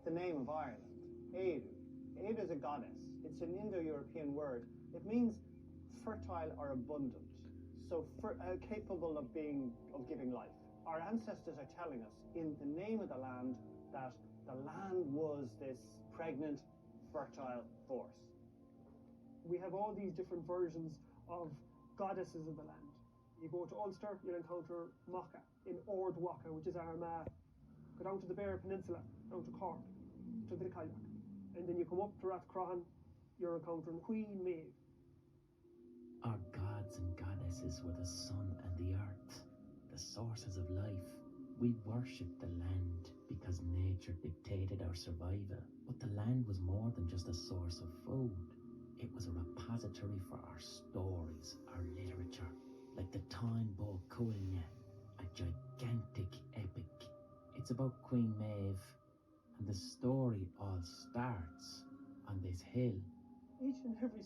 the name of Ireland, Éireann. Éireann is a goddess. It's an Indo-European word. It means fertile or abundant, so capable of giving life. Our ancestors are telling us in the name of the land that the land was this pregnant, fertile force. We have all these different versions of goddesses of the land. You go to Ulster, you'll encounter Macha in Ord Waka, which is Armagh. Go down to the Beara Peninsula, down to Cork, to the Gaeilge. And then you come up to Rathcroghan, you're encountering Queen Maith. Our gods and goddesses were the sun and the earth, the sources of life. We worshipped the land because nature dictated our survival. But the land was more than just a source of food. It was a repository for our stories, our literature, like the Táin Bó Cúailnge, a gigantic epic. It's about Queen Maeve, and the story all starts on this hill. Each and every